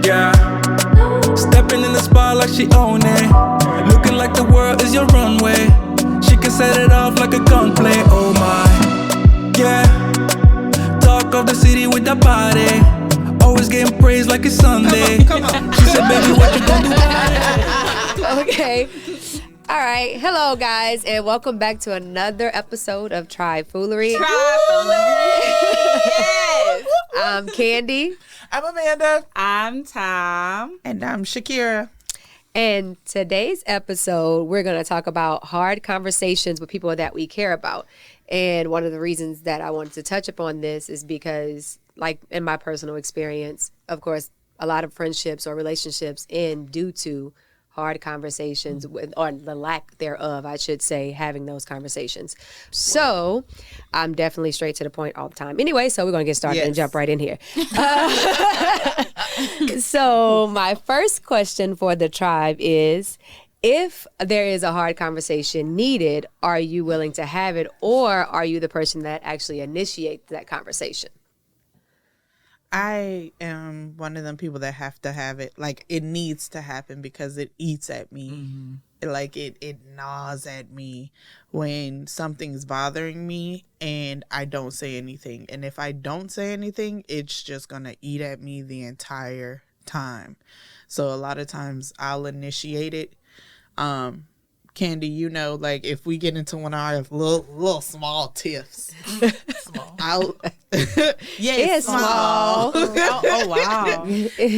Yeah. Stepping in the spot like she own it. Looking like the world is your runway. She can set it off like a gunplay. Oh my. Yeah. Talk of the city with the body. Always getting praised like it's Sunday. Come on. She said, baby, what you gonna do? Okay. All right. Hello, guys, and welcome back to another episode of Foolery. Foolery. Yes. I'm Candy. I'm Amanda. I'm Tom. And I'm Shakira. And today's episode, we're going to talk about hard conversations with people that we care about. And one of the reasons that I wanted to touch upon this is because, like, in my personal experience, of course, a lot of friendships or relationships end due to hard conversations with, or the lack thereof, I should say, having those conversations. So I'm definitely straight to the point all the time. Anyway, so we're going to get started and jump right in here. So my first question for the tribe is, if there is a hard conversation needed, are you willing to have it, or are you the person that actually initiates that conversation? I am one of them people that have to have it. Like, it needs to happen because it eats at me. Mm-hmm. Like, it gnaws at me when something's bothering me and I don't say anything. And if I don't say anything, it's just going to eat at me the entire time. So a lot of times I'll initiate it. Candy, you know, like, if we get into one of our little small tiffs, I'll it's small. Oh wow!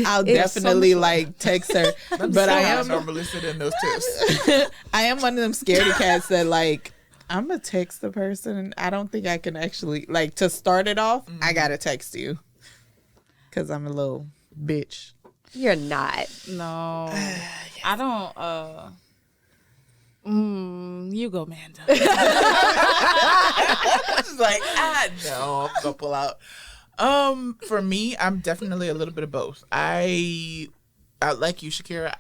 I'll definitely like text her, but I am normally sit in those tips. I am one of them scaredy cats that, like, I'm gonna text the person, and I don't think I can actually, like, to start it off. I gotta text you because I'm a little bitch. You're not. No, I don't. You go, Amanda. It's like, I know I'm gonna pull out. For me, I'm definitely a little bit of both. I like you, Shakira.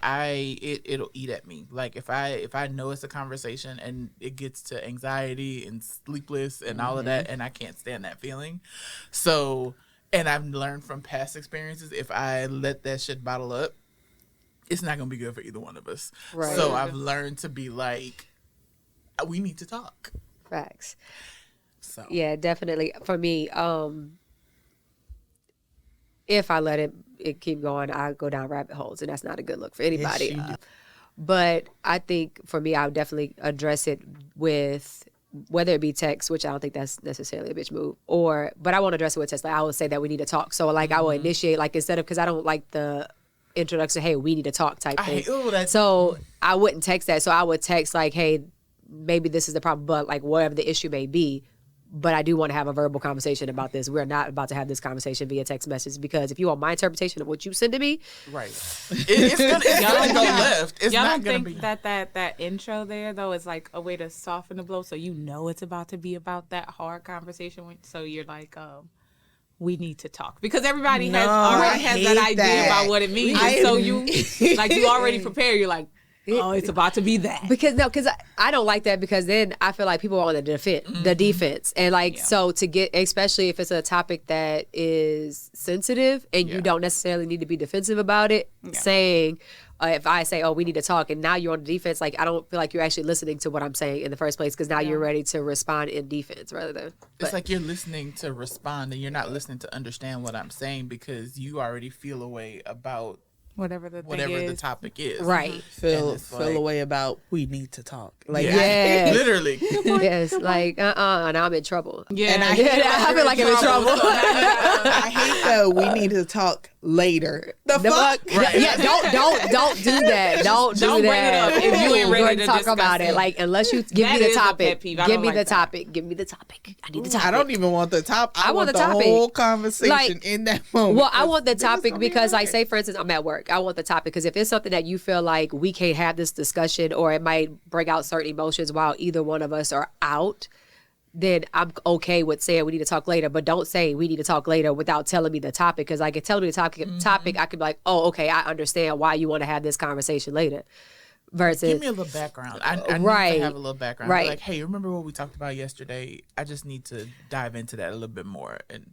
It'll eat at me. Like, if I know it's a conversation and it gets to anxiety and sleepless and all of that, and I can't stand that feeling. So, and I've learned from past experiences, if I let that shit bottle up, it's not going to be good for either one of us. Right. So I've learned to be like, we need to talk. Facts. So yeah, definitely. For me, if I let it keep going, I go down rabbit holes, and that's not a good look for anybody. Yes, but I think for me, I would definitely address it with, whether it be text, which I don't think that's necessarily a bitch move, but I won't address it with text. Like, I will say that we need to talk. So, like, I will initiate, like, instead of, because I don't like the introduction, hey, we need to talk type thing. So I wouldn't text that. So I would text, like, hey, maybe this is the problem, but, like, whatever the issue may be, but I do want to have a verbal conversation about this. We're not about to have this conversation via text message, because if you want my interpretation of what you send to me, right, it's gonna go left. It's y'all not don't gonna think be that intro there though is like a way to soften the blow, so you know it's about to be about that hard conversation. So you're like, we need to talk, because everybody already has that idea about what it means. So you already prepare. You're like, oh, it's about to be that. Because I don't like that, because then I feel like people are on the defense. And, like, so to get, especially if it's a topic that is sensitive and you don't necessarily need to be defensive about it, saying, if I say, oh, we need to talk, and now you're on the defense, like, I don't feel like you're actually listening to what I'm saying in the first place, because now you're ready to respond in defense rather than. It's like you're listening to respond, and you're not listening to understand what I'm saying, because you already feel a way about whatever the topic is. Right. Feel a way about, we need to talk. Like, literally. Yes, like, now I'm in trouble. Yeah. And I feel like I'm in trouble. I hate that we need to talk later. The fuck? Right. Yeah, don't do that. Don't do bring it that. up if you ain't ready to talk discuss about it. Like, unless you give That me the is a topic. pet peeve. I Give don't me like the that. topic. Give me the topic. I need the topic. I don't even want the topic. I want the topic. whole conversation, like, in that moment. Well, I want the topic because, like, say, for instance, I'm at work. I want the topic because if it's something that you feel like we can't have this discussion, or it might bring out certain emotions while either one of us are out, then I'm okay with saying we need to talk later. But don't say we need to talk later without telling me the topic, because like, telling me the topic, I could be like, oh, okay, I understand why you want to have this conversation later. Versus, give me a little background. I need to have a little background. Right. Like, hey, remember what we talked about yesterday? I just need to dive into that a little bit more, and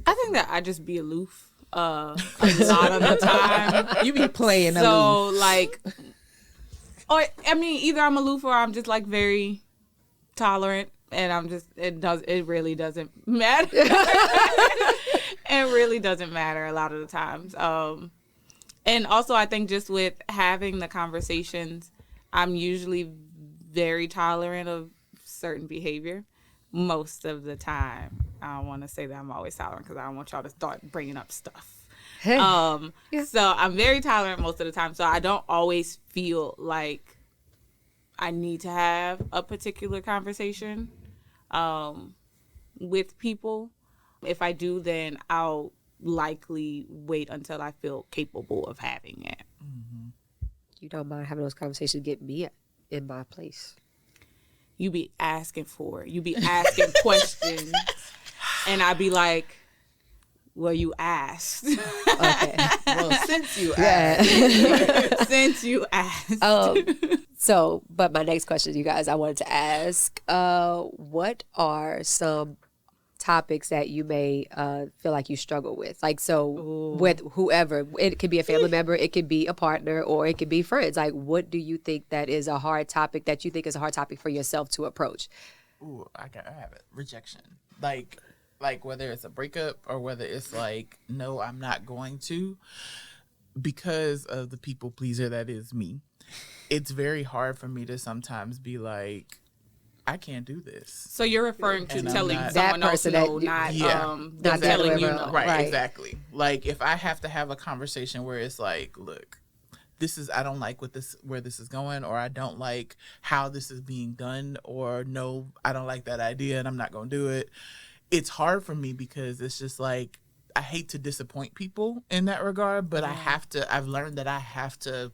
I think that I just be aloof. a lot of the time. You be playing So aloof. like, or I mean, either I'm aloof or I'm just like very tolerant, and I'm just it really doesn't matter. It really doesn't matter a lot of the times. And also I think just with having the conversations, I'm usually very tolerant of certain behavior most of the time. I don't want to say that I'm always tolerant because I don't want y'all to start bringing up stuff. So I'm very tolerant most of the time. So I don't always feel like I need to have a particular conversation with people. If I do, then I'll likely wait until I feel capable of having it. Mm-hmm. You don't mind having those conversations, get me in my place. You be asking for it. You be asking questions. And I be like, well, you asked. Okay. Well, since you asked. Since you asked. So, but my next question, you guys, I wanted to ask, what are some topics that you may feel like you struggle with? Like, so with whoever, it could be a family member, it could be a partner, or it could be friends. Like, what do you think that is a hard topic that you think is a hard topic for yourself to approach? Ooh, I have it. Rejection. Like whether it's a breakup or whether it's like, no, I'm not going to, because of the people pleaser that is me. It's very hard for me to sometimes be like, I can't do this. So you're referring to And telling not- someone That else person no, that you- not telling you no. Right, Right. exactly. Like if I have to have a conversation where it's like, look, I don't like where this is going, or I don't like how this is being done, or no, I don't like that idea and I'm not going to do it. It's hard for me because it's just like, I hate to disappoint people in that regard, but I've learned that I have to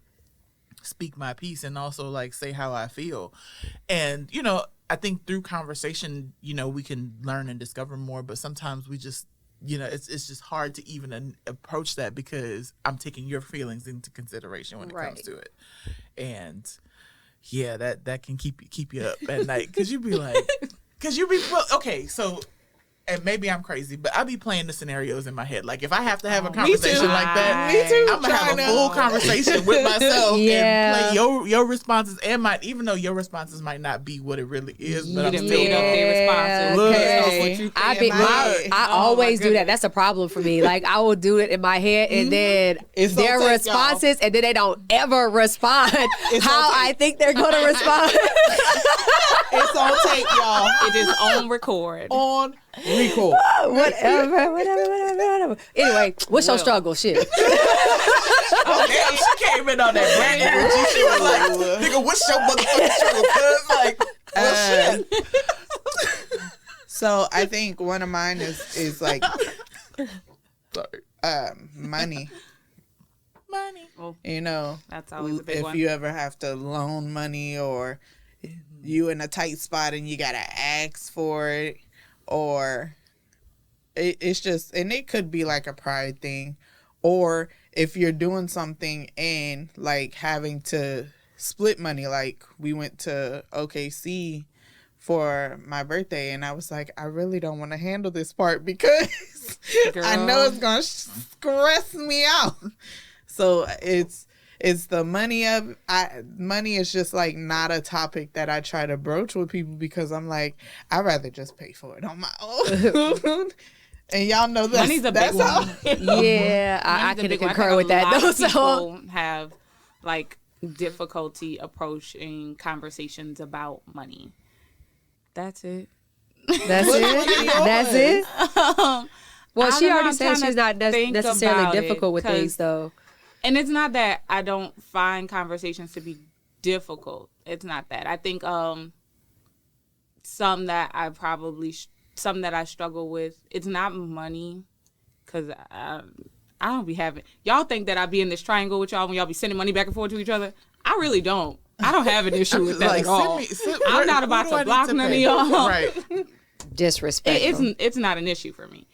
speak my piece and also like say how I feel. And, I think through conversation, we can learn and discover more, but sometimes we just, it's just hard to even approach that because I'm taking your feelings into consideration when it comes to it. And yeah, that can keep you up at night. Cause you be okay. So, and maybe I'm crazy, but I be playing the scenarios in my head. Like if I have to have a conversation like that, Me too. I'm gonna have a full conversation with myself Yeah. and play your responses and mine, even though your responses might not be what it really is. But I'm done still made up their responses. Look. Based off what you I think be, in my head. I Oh, always my do that. goodness. That's a problem for me. Like I will do it in my head, and then It's their gonna take, responses, and then they don't ever respond how I think they're going to respond. It's on tape, y'all. It is on record. On record. whatever. Anyway, what's your struggle? Shit. Oh, damn, she came in on that brand energy. She was like, nigga, what's your motherfucking struggle? Cuz like, well, shit. So I think one of mine is like Sorry. money. That's always a big if one. you ever have to loan money, or you in a tight spot and you gotta ask for it, or it's just, and it could be like a pride thing, or if you're doing something and like having to split money. Like we went to OKC for my birthday, and I was like, I really don't want to handle this part because I know it's gonna stress me out. So it's the money money is just like not a topic that I try to broach with people because I'm like, I'd rather just pay for it on my own. And y'all know Money's a big one. Yeah, I can concur with that. A lot Though, of people have like difficulty approaching conversations about money. That's it. That's it. That's it. Well, I she don't know, already I'm said trying she's to not think necessarily about it, difficult with 'cause- things, though. And it's not that I don't find conversations to be difficult. It's not that. I think some that I struggle with, it's not money, because I don't be having, y'all think that I be in this triangle with y'all when y'all be sending money back and forth to each other. I really don't. I don't have an issue with that Like, at all. I'm not about to block none of y'all. Right. Disrespectful. It's not an issue for me.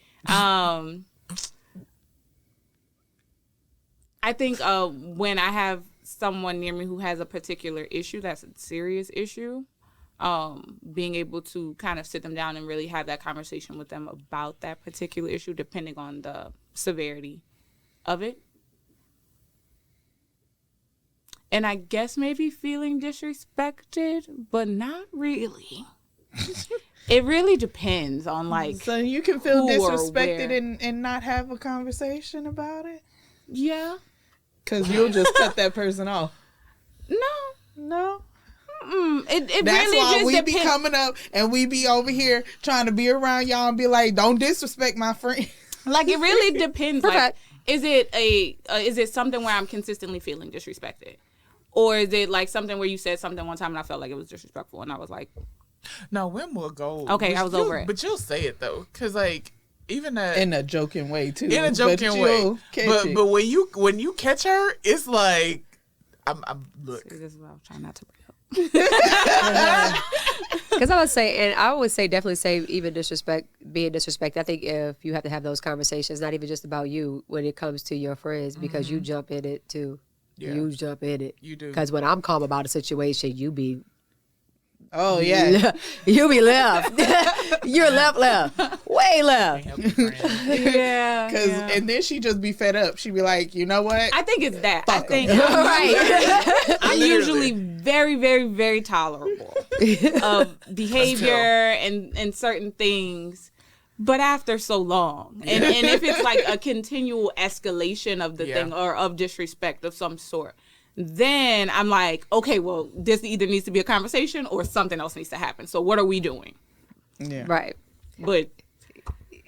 I think when I have someone near me who has a particular issue that's a serious issue, being able to kind of sit them down and really have that conversation with them about that particular issue, depending on the severity of it. And I guess maybe feeling disrespected, but not really. It really depends on like. So you can feel who or disrespected where. and not have a conversation about it? Yeah. Because you'll just cut that person off. No. No. It That's really why just we depends. be coming up and we be over here trying to be around y'all and be like, don't disrespect my friend. Like it really depends. Like, Okay. is it something where I'm consistently feeling disrespected, or is it like something where you said something one time and I felt like it was disrespectful and I was like, No, when will go? Okay, but I was you'll- over it. But you'll say it though, because like even that In a joking way, too. in a But joking way. you'll catch it. But when you catch her, it's like I'm look. this is what I was trying not to bring up. Because I would say definitely say even being disrespect. I think if you have to have those conversations, not even just about you, when it comes to your friends, because you jump in it too. Yeah. You jump in it. You do. Because when I'm calm about a situation, you be Oh, yeah. you be left. You're left, way left. Help your friend. Yeah. And then she just be fed up. She be like, you know what? I think it's that. I think Right. I'm Literally. usually very, very, very tolerable of behavior and certain things. But after so long, and if it's like a continual escalation of the Yeah. thing or of disrespect of some sort, then I'm like, okay, well, this either needs to be a conversation or something else needs to happen. So what are we doing? Yeah. Right. But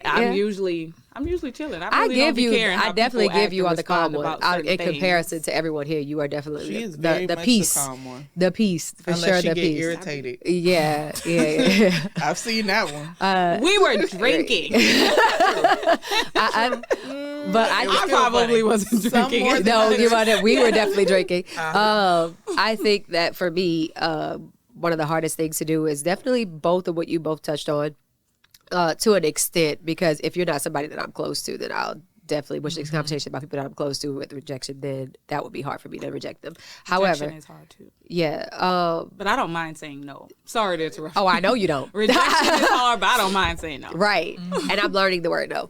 Yeah. I'm usually chilling. I really don't be caring how I definitely people give act you and on the calm respond one. about certain In things. comparison to everyone here, you are definitely She is very the much peace. the calm one. The peace, for Unless sure, she the get peace. irritated. Yeah. I've seen that one. We were drinking. But I probably wasn't Some drinking. more than no, others. you know, we were definitely drinking. I think that for me, one of the hardest things to do is definitely both of what you both touched on, to an extent, because if you're not somebody that I'm close to, then I'll definitely, which is a conversation about people that I'm close to with rejection, then that would be hard for me to reject them. However, Rejection is hard too. yeah. But I don't mind saying no. Sorry to interrupt. Oh, I know you don't. Rejection is hard, but I don't mind saying no. Right. And I'm learning the word no.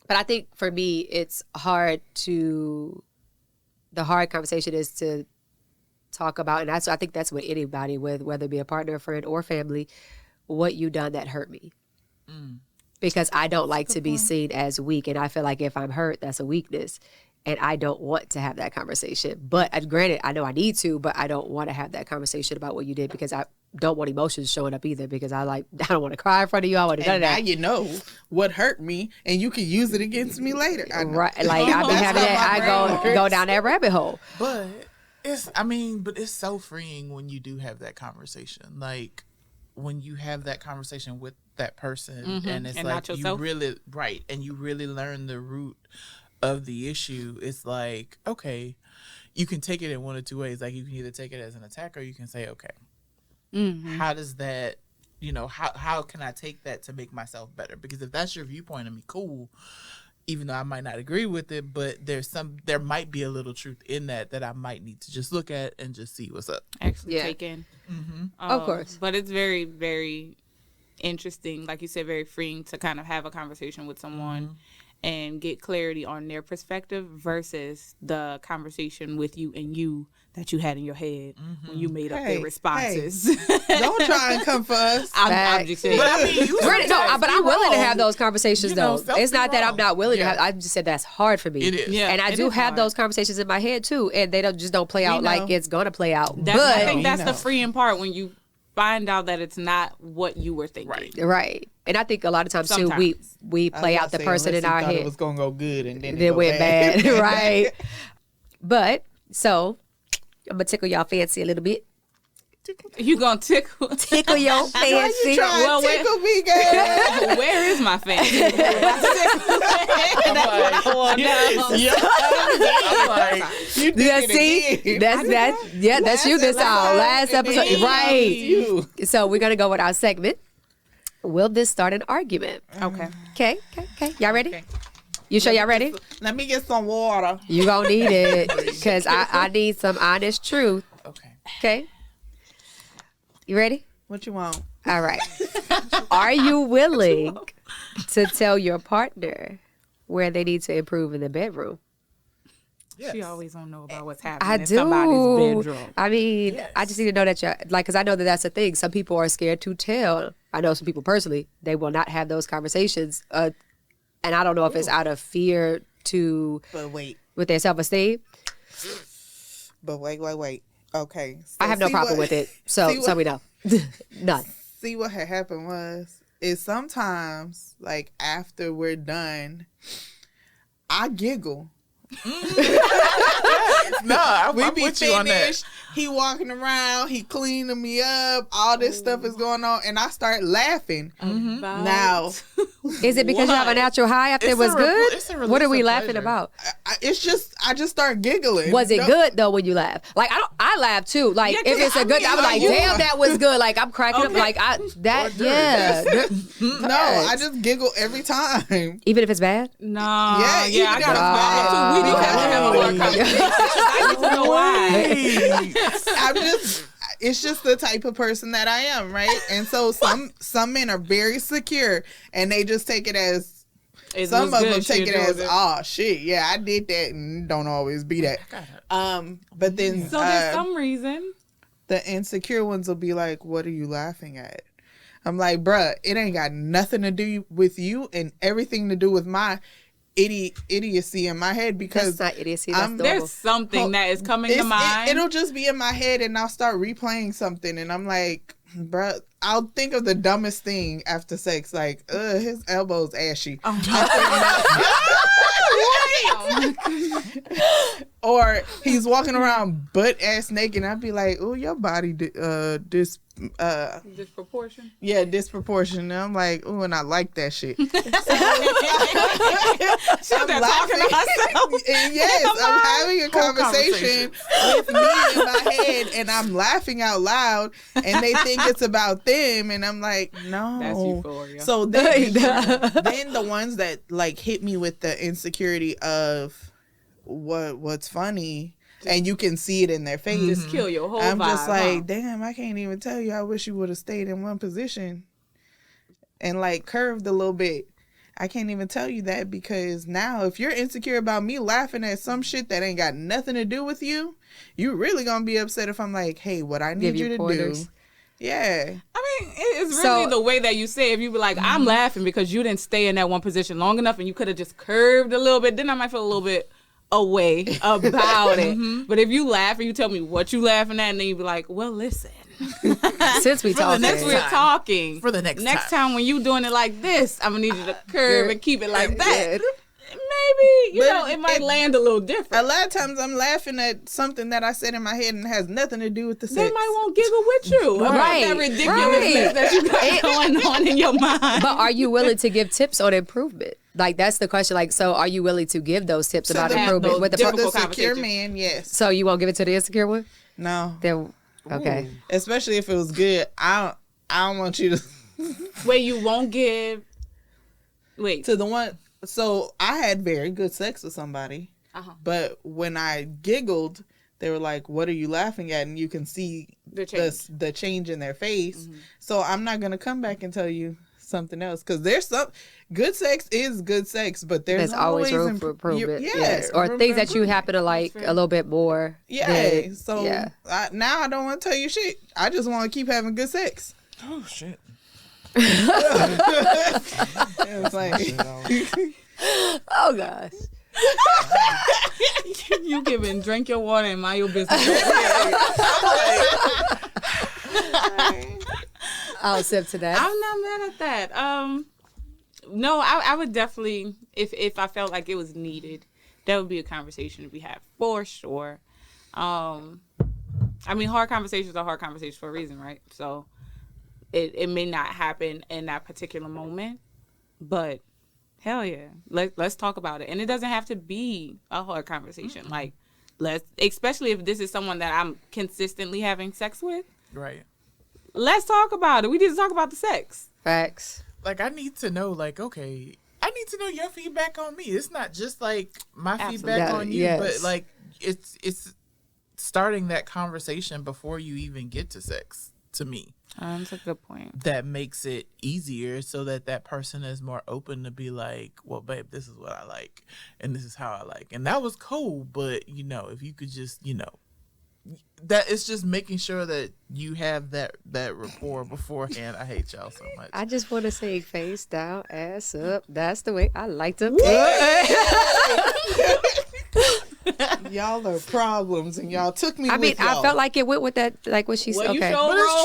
But I think for me, it's hard the hard conversation is to talk about, and I think that's with anybody, with whether it be a partner, a friend, or family, what you done that hurt me. Because I don't like to be seen as weak, and I feel like if I'm hurt, that's a weakness. And I don't want to have that conversation. But granted, I know I need to, but I don't want to have that conversation about what you did because I don't want emotions showing up either, because I don't want to cry in front of you. I want to none And of now that. you know what hurt me, and you can use it against me later. I know. Right, like I be That's having how that. my I brain go works. down that rabbit hole. But it's so freeing when you do have that conversation. Like when you have that conversation with that person, and it's And like not you yourself. really and you really learn the root of the issue. It's like, okay, you can take it in one of two ways. Like you can either take it as an attack, or you can say, okay, how does that, how can I take that to make myself better? Because if that's your viewpoint of me, cool. Even though I might not agree with it, but there might be a little truth in that I might need to just look at and just see what's up. Actually Yeah. take in. Of course. But it's very, very interesting, like you said, very freeing to kind of have a conversation with someone and get clarity on their perspective versus the conversation with you and you that you had in your head when you made up Hey, their responses. Don't try and come for us. I'm just saying. But I mean, you Granted, no, sometimes but be I'm willing to wrong. have those conversations, You know, though. self It's not be that I'm wrong. not willing to Yeah. have. I just said that's hard for me. It is. Yeah, And I it do is have hard. those conversations in my head too, and they don't play out know. like it's gonna play out. I But think that's know. the freeing part when you find out that it's not what you were thinking. Right. right, and I think a lot of times too, Sometimes. we play out the person in our It head. was gonna go good, and then It went bad, right? But so I'm gonna tickle y'all fancy a little bit. You gonna tickle? Tickle your fancy. Try Well, to tickle me, girl. Where is my fancy? I'm like, You did Yeah, it see, again. that's you this all last episode, It's right? you. So we're gonna go with our segment. Will this start an argument? Okay. Okay. Y'all ready? You sure y'all ready? Let me get some water. You gonna need it because I need some honest truth. okay. Okay. You ready? What you want? All right. Are you willing to tell your partner where they need to improve in the bedroom. Yes. She always don't know about what's happening I in do. somebody's bedroom. I mean, I just need to know that you're like, because I know that that's a thing. Some people are scared to tell. I know some people personally, they will not have those conversations. And I don't know if it's out of fear But wait. with their self-esteem. But wait. Okay. So I have no problem with it. So we know. None. See what had happened is sometimes, like, after we're done, I giggle. No, I'm We be with you on that. finished. He walking around. He cleaning me up. All this stuff is going on, and I start laughing. Now, Is it because you have a natural high after it was good? What are we laughing about? I just start giggling. Was it good though when you laugh? Like I laugh too. Like if it's a good, I was like, damn, that was good. Like I'm cracking up. Like No, I just giggle every time. Even if it's bad. No. Yeah, Yeah, I even got if a We do have to have a hard conversation. I need to know why. It's just the type of person that I am, right? And so some men are very secure and they just take it as some of them take it as, oh shit, yeah, I did that, and don't always be that. But then So there's some reason. the insecure ones will be like, what are you laughing at? I'm like, bruh, it ain't got nothing to do with you and everything to do with my idiocy in my head, because That's not idiocy. That's There's something that is coming to mind. It'll just be in my head and I'll start replaying something and I'm like, bruh, I'll think of the dumbest thing after sex, like, his elbow's ashy. Or he's walking around butt ass naked and I'd be like, oh, your body disproportion. Yeah, disproportion. And I'm like, oh, and I like that shit. She's talking to herself. Yes, I'm having a conversation with me in my head and I'm laughing out loud and they think it's about them and I'm like, no. That's euphoria. So then the ones that like hit me with the insecurity of what's funny, and you can see it in their face. Just kill your whole I'm vibe. just like, damn, I can't even tell you. I wish you would have stayed in one position and like curved a little bit. I can't even tell you that, because now if you're insecure about me laughing at some shit that ain't got nothing to do with you, you really gonna be upset if I'm like, hey, what I need you to do. Yeah. I mean, it's really the way that you say it. If you be like, I'm laughing because you didn't stay in that one position long enough and you could have just curved a little bit, then I might feel a little bit away about it. But if you laugh and you tell me what you laughing at, and then you be like, well, listen. Since we're talking. For the next time when you doing it like this, I'm going to need you to curve and keep it like that. Maybe, it might land a little different. A lot of times I'm laughing at something that I said in my head and it has nothing to do with the sex. They might won't giggle with you about that ridiculousness that you got going on in your mind. But are you willing to give tips on improvement? Like, that's the question. Like, so are you willing to give those tips about improvement with the secure man? Yes. So you won't give it to the insecure one? No. Then okay. Especially if it was good. I don't want you to. Wait, you won't give. Wait. To the one. So I had very good sex with somebody, but when I giggled, they were like, "What are you laughing at?" And you can see the change in their face. So I'm not gonna come back and tell you something else, because there's some good sex is good sex, but there's always room for improvement. Yes, or things that you happen to like a little bit more. Yeah. Now I don't want to tell you shit. I just want to keep having good sex. Oh shit. It's like, oh gosh. You giving drink your water and mind your business. I'll sip to that. I'm not mad at that. No, I would definitely, if I felt like it was needed, that would be a conversation to be had for sure. I mean, hard conversations are hard conversations for a reason, right? So it may not happen in that particular moment, but hell yeah, let's talk about it. And it doesn't have to be a hard conversation. Like, especially if this is someone that I'm consistently having sex with. Right. Let's talk about it. We need to talk about the sex. Facts. Like, I need to know, like, okay, I need to know your feedback on me. It's not just like my feedback on you, but like it's starting that conversation before you even get to sex. to me. That's a good point. That makes it easier so that person is more open to be like, well, babe, this is what I like and this is how I like. And that was cool, but if you could just, that it's just making sure that you have that rapport beforehand. I hate y'all so much. I just want to say face down, ass up. That's the way I like to. Y'all are problems, and y'all took me. I mean, with y'all. I felt like it went with that, like what she said. Well, you Okay. sure But it's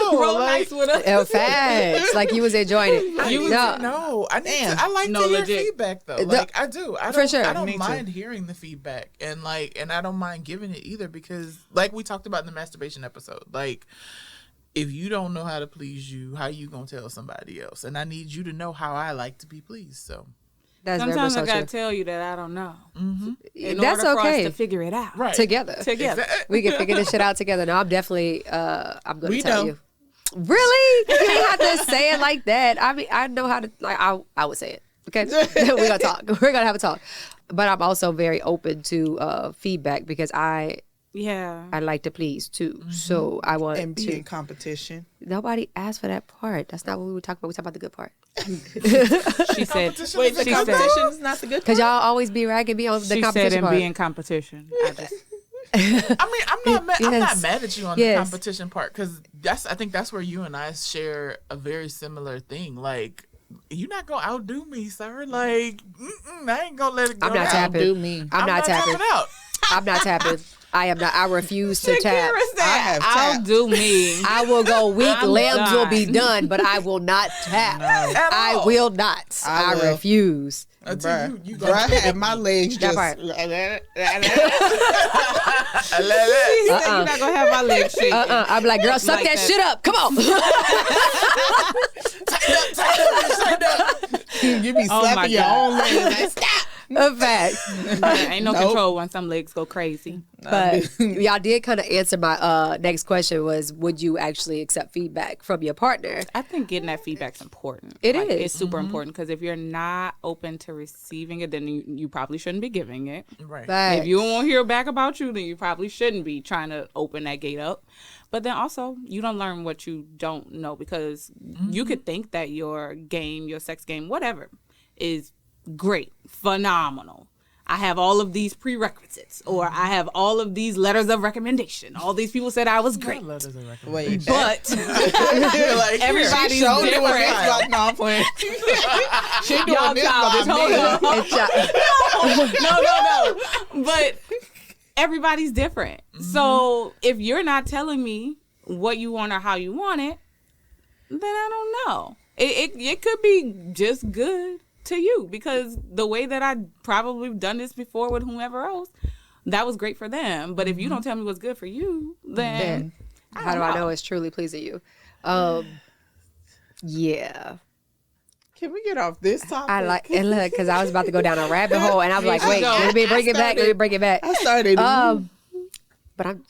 true. roll Like- nice with us. Oh, facts. Like you was enjoying it. I need to know. I like to hear legit. feedback though. The- Like I do. I don't, for sure. I don't Me too. mind hearing the feedback and I don't mind giving it either because like we talked about in the masturbation episode. Like if you don't know how to please you, how you gonna tell somebody else? And I need you to know how I like to be pleased. So That's very Sometimes much I so gotta true. tell you that I don't know. In That's order for okay. us to figure it out. right Together. Exactly. We can figure this shit out together. No, I'm definitely. I'm gonna We tell know. you. Really? You didn't have to say it like that. I mean, I know how to. Like, I would say it. Okay, we're gonna talk. We're gonna have a talk. But I'm also very open to feedback because I like to please too. So I want and be to. in competition. Nobody asked for that part. That's not what we were talking about. We talking about the good part. She said. Competition Wait, is the a good competition thing. is not the good. Cause y'all always be ragging me on the She said competition and part. be in competition. I just, I mean, I'm not mad. I'm not Yes. mad at you on Yes. the competition part because I think that's where you and I share a very similar thing. Like, you're not gonna outdo me, sir. Like, I ain't gonna let it go. I'm not down. tapping. Do me. I'm not tapping. out. I'm not tapping. I am not. I refuse to tap. I have I'll tapped. do me. I will go weak. I'm Limbs will be done. done, but I will not tap. At I all. will not. I I will. refuse. Until you Bruh, I had my legs That just. part. She said you're not gonna have my legs shaking. I'm like, girl, suck Like that, that. shit up. Come on. You be Oh my slapping your God. own legs. Like, stop. A fact. There ain't no Nope. control when some legs go crazy. But y'all did kind of answer my next question was, would you actually accept feedback from your partner? I think getting that feedback's important. It Like, is. It's super important because if you're not open to receiving it, then you probably shouldn't be giving it. Right. Facts. If you don't want to hear back about you, then you probably shouldn't be trying to open that gate up. But then also, you don't learn what you don't know because you could think that your game, your sex game, whatever, is great, phenomenal. I have all of these prerequisites, or I have all of these letters of recommendation. All these people said I was great. Wait, But Like, everybody's she showed doing different. this. Like, no, I'm playing. She doing Y'all this childish. by me. Hold on. It's y'all- No. But everybody's different. So if you're not telling me what you want or how you want it, then I don't know. It could be just good to you because the way that I probably done this before with whomever else, that was great for them. But if you don't tell me what's good for you, then How do I know it's truly pleasing you? Yeah. Can we get off this topic? I like, and look, because I was about to go down a rabbit hole, and I was like, wait, let me bring it back. Let me bring it back. I started. But I'm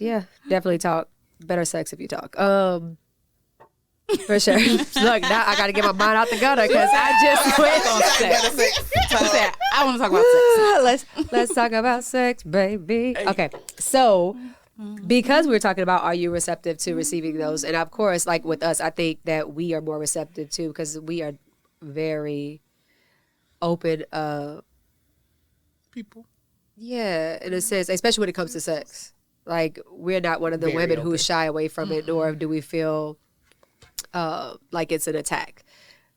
definitely talk better sex if you talk. For sure. Look, now I got to get my mind out the gutter because I just went on sex. I want to talk about sex. Let's talk about sex, baby. Okay, so because we're talking about are you receptive to receiving those, and of course, like with us, I think that we are more receptive too because we are very open. people. Yeah, in a sense, especially when it comes to sex. Like we're not one of the Very women who open. shy away from it, nor do we feel like it's an attack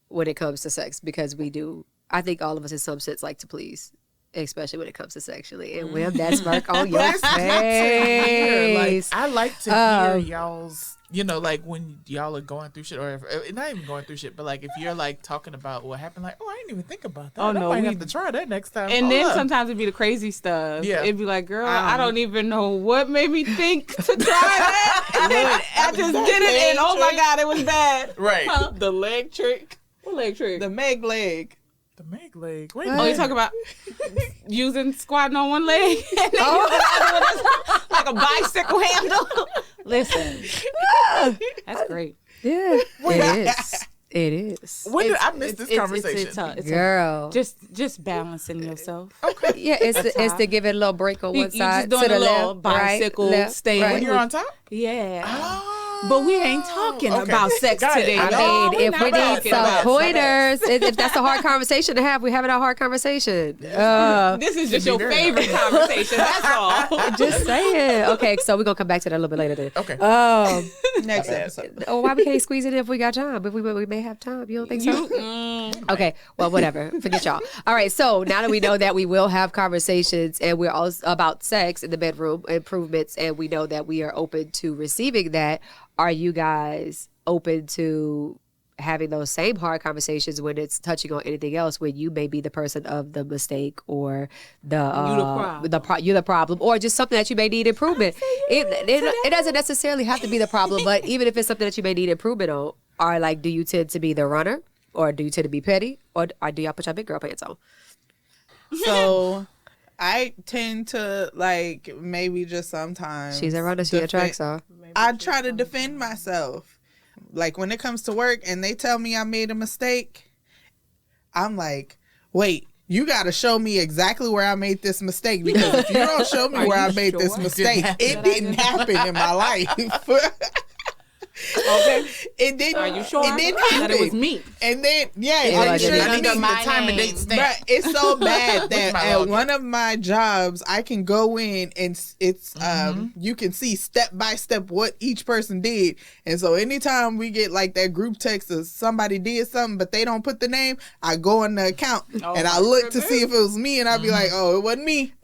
when it comes to sex because we do. I think all of us in some sense like to please, especially when it comes to sexually. And Wim, that smirk on your Like, face. I like to hear y'all's, like when y'all are going through shit, or if, not even going through shit, but like if you're like talking about what happened, like, oh, I didn't even think about that. Oh, I no, might we- have to try that next time. And Hold then up. sometimes it'd be the crazy stuff. Yeah. It'd be like, girl, I don't even know what made me think to try that. And then I just did it, and oh my God, it was bad. Right. Huh? The leg trick. What leg trick? The Meg leg. The Meg leg. Wait, Oh, you talking about using squatting on one leg and then using the other one as like a bicycle handle? Listen, that's great. Yeah, it is. It is. when did I miss this conversation? It's Girl. just balancing yourself. Yeah, it's to give it a little break on You one just side doing to the a little left, bicycle right, left, stand. right. When you're on top? Yeah. Oh. But we ain't talking about sex Got it. today. I y'all. mean, We're if not we need talking some about pointers, if that's a hard conversation to have, we're having a hard conversation. This is just your favorite conversation. That's all. Just saying. Okay, so we're gonna come back to that a little bit later then. Okay. Next episode. Oh, why we can't squeeze it in if we got time? But we may have time. You don't think so? Okay. Well, whatever. Forget y'all. All right. So now that we know that we will have conversations and we're all about sex in the bedroom improvements, and we know that we are open to receiving that, are you guys open to having those same hard conversations when it's touching on anything else, when you may be the person of the mistake or you're the problem, or just something that you may need improvement? It doesn't necessarily have to be the problem, but even if it's something that you may need improvement on, or like, do you tend to be the runner, or do you tend to be petty, or do y'all put your big girl pants on? So I tend to like maybe just sometimes. She's a runner. She attracts her. I try to defend myself. Like when it comes to work and they tell me I made a mistake, I'm like, wait, you got to show me exactly where I made this mistake, because if you don't show me where I made this mistake, it didn't happen in my life. Okay, it didn't. Are you sure It didn't happen. that it was me? And then I I'm sure didn't. I it's need me. the time and date stamp. But it's so bad that my at login? one of my jobs, I can go in and it's you can see step by step what each person did. And so anytime we get like that group text of somebody did something but they don't put the name, I go in the account and I look to see if it was me, and I'll be like, oh, it wasn't me.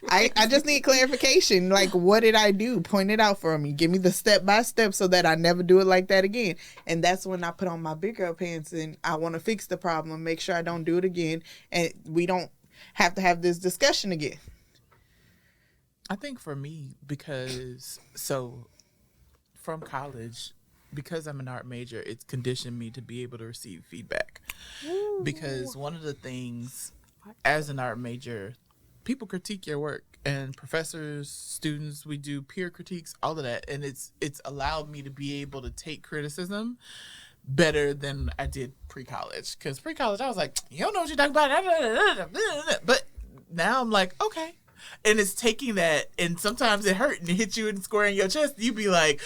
I just need clarification. Like, what did I do? Point it out for me. Give me the step by step so that I never do it like that again. And that's when I put on my big girl pants and I want to fix the problem, make sure I don't do it again, and we don't have to have this discussion again. I think for me, because from college, because I'm an art major, it's conditioned me to be able to receive feedback. Because one of the things as an art major, people critique your work, and professors, students, we do peer critiques, all of that. And it's allowed me to be able to take criticism better than I did pre-college. Because pre-college, I was like, you don't know what you're talking about. But now I'm like, okay. And it's taking that, and sometimes it hurt and it hit you and square in your chest. You be like,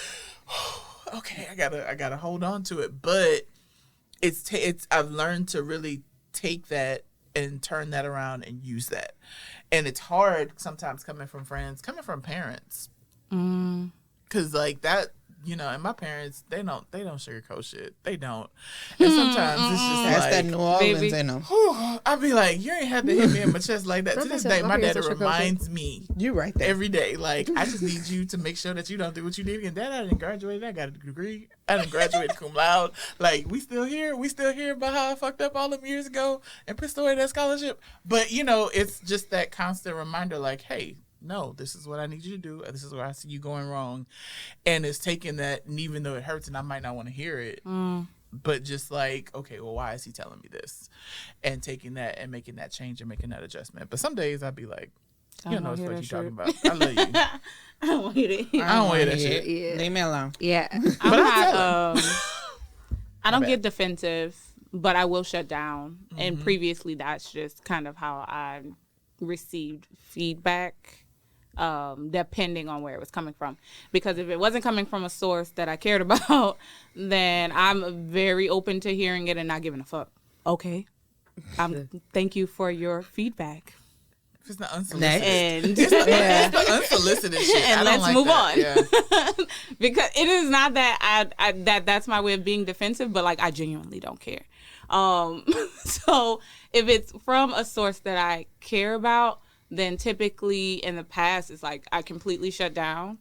okay, I gotta hold on to it. But I've learned to really take that and turn that around and use that. And it's hard sometimes coming from friends, coming from parents. Cause like that, you know, and my parents, they don't sugarcoat shit. They don't. And sometimes it's just That's like, that New Orleans in them. I'd be like, you ain't had to hit me in my chest like that. To this day, my dad reminds me You right there. every day, like, I just need you to make sure that you don't do what you did again. Dad, I didn't graduate. I got a degree. I didn't graduate cum laude. Like, we still here. We still here about how I fucked up all them years ago and pissed away that scholarship. But, you know, it's just that constant reminder, like, hey, no, this is what I need you to do. This is where I see you going wrong. And it's taking that, and even though it hurts and I might not want to hear it, but just like, okay, well, why is he telling me this? And taking that and making that change and making that adjustment. But some days I'd be like, you don't know what the fuck you talking about. I love you. I don't want to hear it. I don't want to hear that shit. Yeah. Leave me alone. Yeah. I'm But not, I don't bad. get defensive, but I will shut down. And previously, that's just kind of how I received feedback, depending on where it was coming from. Because if it wasn't coming from a source that I cared about, then I'm very open to hearing it and not giving a fuck. Okay. Thank you for your feedback. If it's not unsolicited. And It's the unsolicited shit. And I don't let's like move that. on. Yeah. because it is not that that's my way of being defensive, but like I genuinely don't care. So if it's from a source that I care about, then typically in the past it's like I completely shut down,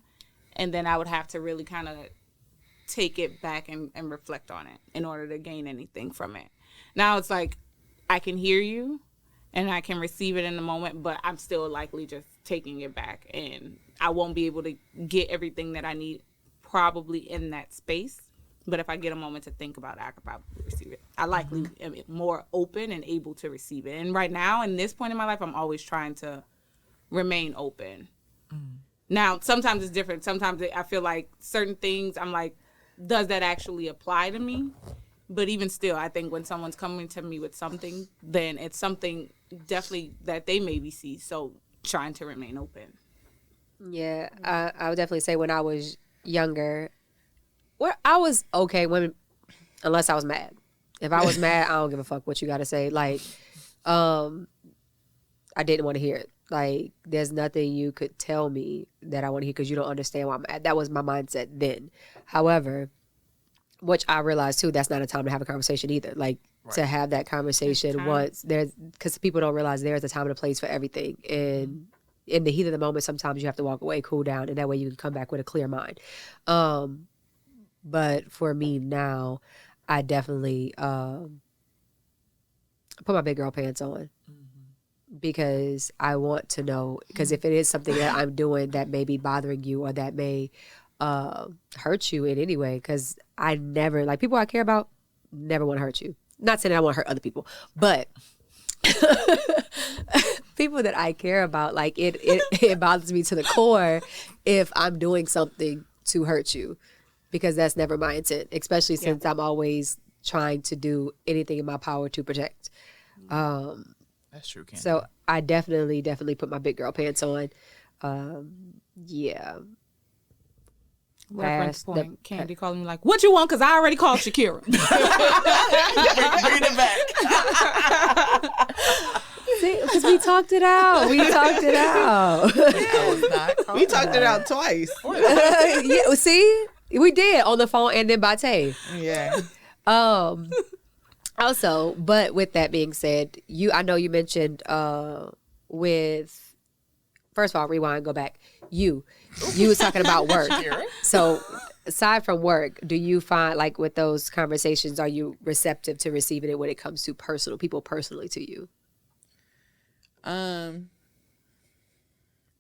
and then I would have to really kind of take it back and reflect on it in order to gain anything from it. Now it's like I can hear you and I can receive it in the moment, but I'm still likely just taking it back, and I won't be able to get everything that I need probably in that space. But if I get a moment to think about it, I could probably receive it. I likely am more open and able to receive it. And right now, in this point in my life, I'm always trying to remain open. Now, sometimes it's different. Sometimes I feel like certain things, I'm like, does that actually apply to me? But even still, I think when someone's coming to me with something, then it's something definitely that they maybe see. So trying to remain open. Yeah, I would definitely say when I was younger, I was okay when, unless I was mad. If I was mad, I don't give a fuck what you got to say. Like, I didn't want to hear it. Like, there's nothing you could tell me that I want to hear because you don't understand why I'm mad. That was my mindset then. However, which I realized too, that's not a time to have a conversation either. Like, to have that conversation once there's, because people don't realize there's a time and a place for everything. And in the heat of the moment, sometimes you have to walk away, cool down, and that way you can come back with a clear mind. But for me now, I definitely put my big girl pants on because I want to know, because if it is something that I'm doing that may be bothering you or that may hurt you in any way, because I never, like, people I care about, never want to hurt you. Not saying that I want to hurt other people, but people that I care about, like, it bothers me to the core if I'm doing something to hurt you, because that's never my intent, especially since I'm always trying to do anything in my power to protect. That's true, Candy. So I definitely put my big girl pants on. Yeah. Reference point. Candy calling me like, what you want? Because I already called Shakira. Bring it back. See, because we talked it out. We talked it out. We talked it out twice. Yeah, see? We did on the phone and then by tape. Yeah. Also, but with that being said, I know you mentioned with, first of all, rewind, go back. You was talking about work. So aside from work, do you find, like, with those conversations, are you receptive to receiving it when it comes to people personally to you?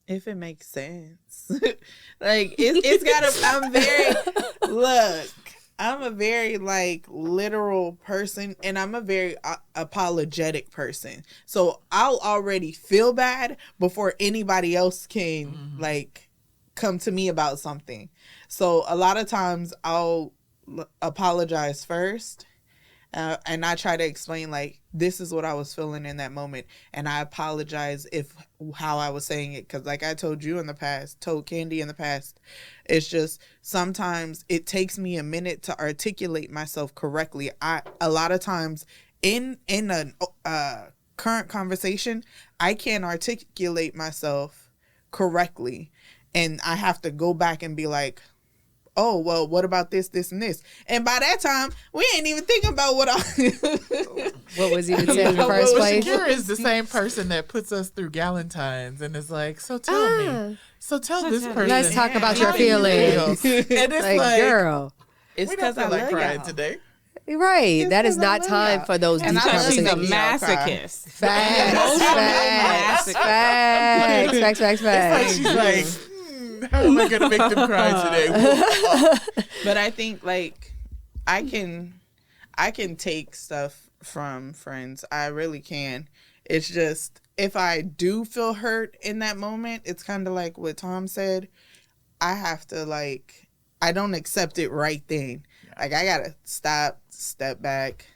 If it makes sense. Like, it's gotta, I'm a very, like, literal person, and I'm a very apologetic person. So I'll already feel bad before anybody else can, like, come to me about something. So a lot of times I'll apologize first. And I try to explain, like, this is what I was feeling in that moment. And I apologize if how I was saying it. Because, like I told Candy in the past, it's just sometimes it takes me a minute to articulate myself correctly. A lot of times in a current conversation, I can't articulate myself correctly. And I have to go back and be like, oh, well, what about this, this, and this? And by that time, we ain't even thinking about what was even said in the first place. Shakira is the same person that puts us through Galentine's and is like, so tell me. So tell this person. Let's talk about your feelings. And it's like, girl. It's because I love crying y'all today. Right. It's That is 'cause I not love time y'all. for those deep And I love She's a conversations. masochist. Facts. She's like, how am I going to make them cry today? But I think, like, I can take stuff from friends. I really can. It's just, if I do feel hurt in that moment, it's kind of like what Tom said. I have to, like, I don't accept it right then. Like, I got to stop, step back,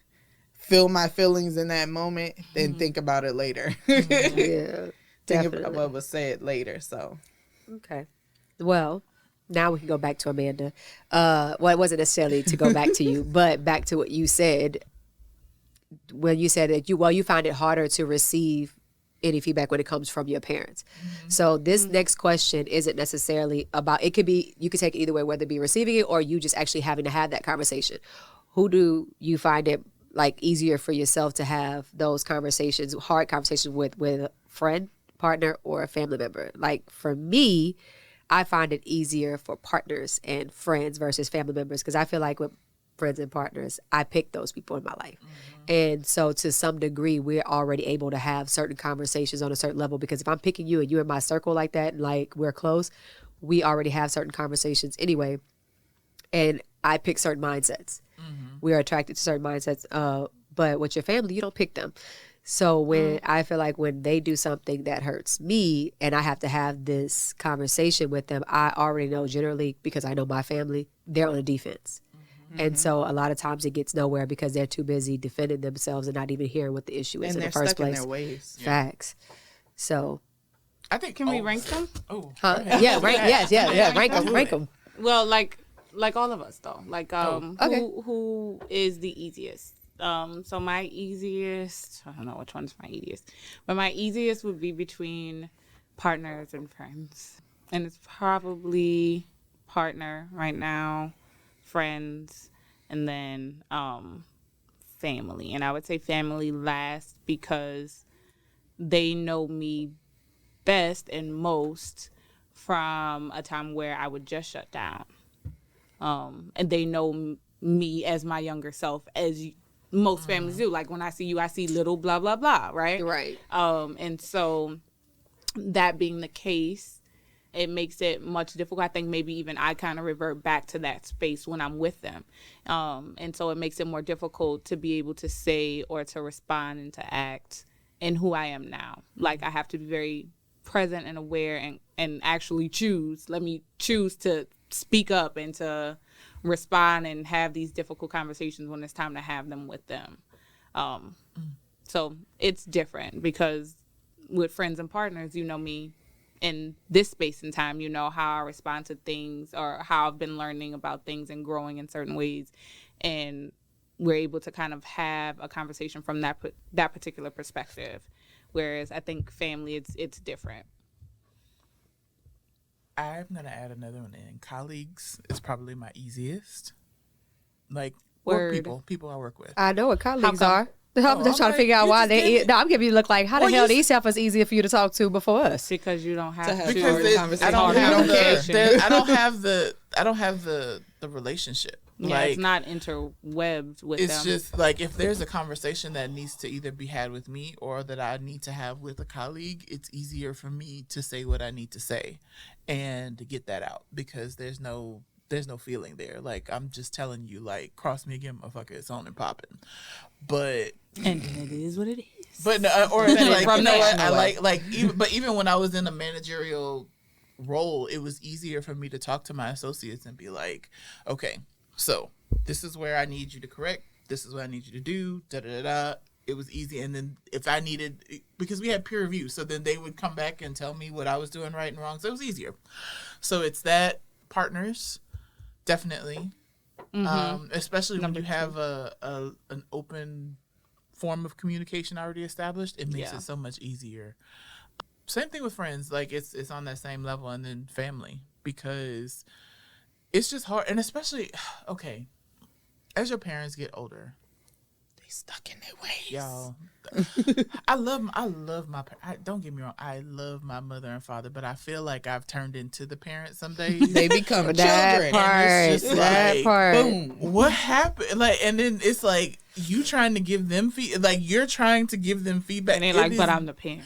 feel my feelings in that moment, then think about it later. Yeah, Think definitely. about what was said later, so. Okay. Well, now we can go back to Amanda. Well, it wasn't necessarily to go back to you, but back to what you said. When you said that you find it harder to receive any feedback when it comes from your parents. So this next question isn't necessarily about, it could be, you could take it either way, whether it be receiving it or you just actually having to have that conversation. Who do you find it, like, easier for yourself to have those conversations, hard conversations with a friend, partner, or a family member? Like, for me, I find it easier for partners and friends versus family members, because I feel like with friends and partners, I pick those people in my life. And so to some degree, we're already able to have certain conversations on a certain level, because if I'm picking you and you're in my circle like that, and, like, we're close, we already have certain conversations anyway. And I pick certain mindsets. We are attracted to certain mindsets. But with your family, you don't pick them. So when I feel like when they do something that hurts me and I have to have this conversation with them, I already know generally, because I know my family, they're on the defense. And so a lot of times it gets nowhere because they're too busy defending themselves and not even hearing what the issue is in the first place. And they're stuck in their ways. Facts. So I think. Can we rank them? Oh, Huh? Yeah, rank. Yes, rank them. Well, like all of us though. Like okay. who is the easiest? So my easiest, I don't know which one's my easiest, but my easiest would be between partners and friends, and it's probably partner right now, friends, and then family. And I would say family last because they know me best and most from a time where I would just shut down. And they know me as my younger self, as most families do. Like when I see you, I see little blah, blah, blah, right? Right. And so that being the case, it makes it much difficult. I think maybe even I kind of revert back to that space when I'm with them. And so it makes it more difficult to be able to say or to respond and to act in who I am now. Like I have to be very present and aware and actually choose. Let me choose to speak up and to respond and have these difficult conversations when it's time to have them with them. So it's different because with friends and partners, you know me in this space and time, you know how I respond to things or how I've been learning about things and growing in certain ways. And we're able to kind of have a conversation from that particular perspective. Whereas I think family, it's different. I'm going to add another one in. Colleagues is probably my easiest. Like, Word. work people I work with. I know what colleagues come? are. I'm just trying to figure out why they. No, I'm giving you look like how the hell these heifers easier for you to talk to before us? Because you don't have To have to. hard conversation. I don't have the relationship. Yeah, Like, it's not interwebbed with it's them. just like if there's a conversation that needs to either be had with me or that I need to have with a colleague, it's easier for me to say what I need to say and to get that out because there's no feeling there. Like I'm just telling you, like, cross me again, motherfucker, it's on and popping. But and it is what it is. But or it's like, From you know there. what? Even when I was in a managerial role, it was easier for me to talk to my associates and be like, okay, so this is where I need you to correct. This is what I need you to do. Da da da. It was easy. And then if I needed, because we had peer review, so then they would come back and tell me what I was doing right and wrong. So it was easier. So it's that partners, definitely, especially when you have an open form of communication already established. It makes it so much easier. Same thing with friends. Like it's on that same level, and then family because. It's just hard, and especially, okay, as your parents get older, They stuck in their ways. y'all. I love my. Don't get me wrong, I love my mother and father, but I feel like I've turned into the parent some days. They become That children. part. And it's just That like, part. Boom. what happened? Like, and then it's like you trying to give them you're trying to give them feedback, and they like, but I'm the parent.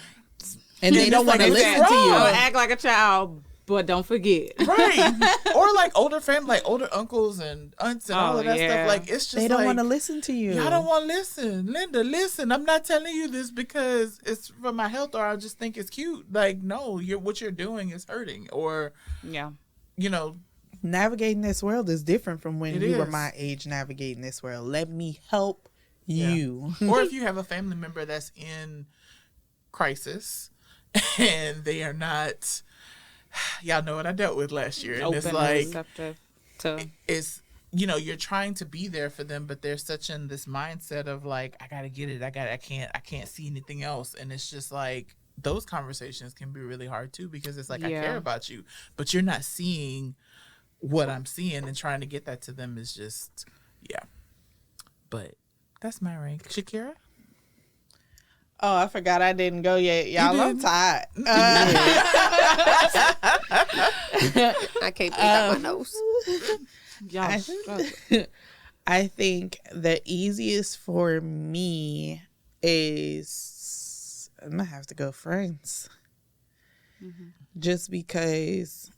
And they don't want to it's listen to wrong. you. I would act like a child, but don't forget. right, or like older family, like older uncles and aunts and all of that stuff. Like it's just They don't like, want to listen to you. Y'all don't want to listen. Linda, listen. I'm not telling you this because it's for my health or I just think it's cute. Like, no, what you're doing is hurting. Or, Yeah. you know. Navigating this world is different from when It you were is. my age navigating this world. Let me help you. Or if you have a family member that's in crisis and they are not, y'all know what I dealt with last year. And Open it's and like, receptive to. it's, you know, you're trying to be there for them, but they're such in this mindset of like, I gotta get it. I can't see anything else. And it's just like, those conversations can be really hard too, because it's like, I care about you, but you're not seeing what I'm seeing, and trying to get that to them is just, but that's my rank. Shakira? Oh, I forgot I didn't go yet. Y'all, I'm tired. I can't pick out my nose. Y'all, I think the easiest for me is I'm gonna have to go friends. Just because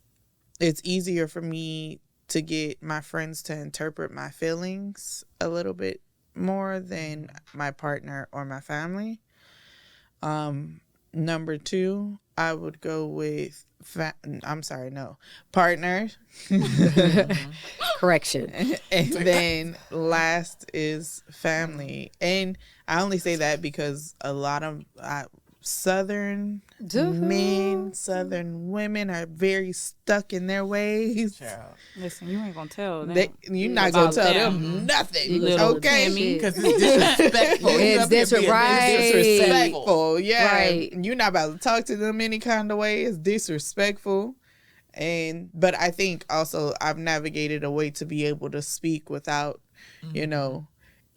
it's easier for me to get my friends to interpret my feelings a little bit more than my partner or my family. Number two, I would go with partner. Correction. And then last is family. And I only say that because a lot of Southern men, Southern women are very stuck in their ways. Child. Listen, you ain't gonna tell them. You're not gonna tell them nothing, okay? Because it's disrespectful. It's disrespectful. Yeah, right. You're not about to talk to them any kind of way. It's disrespectful. But I think also I've navigated a way to be able to speak without,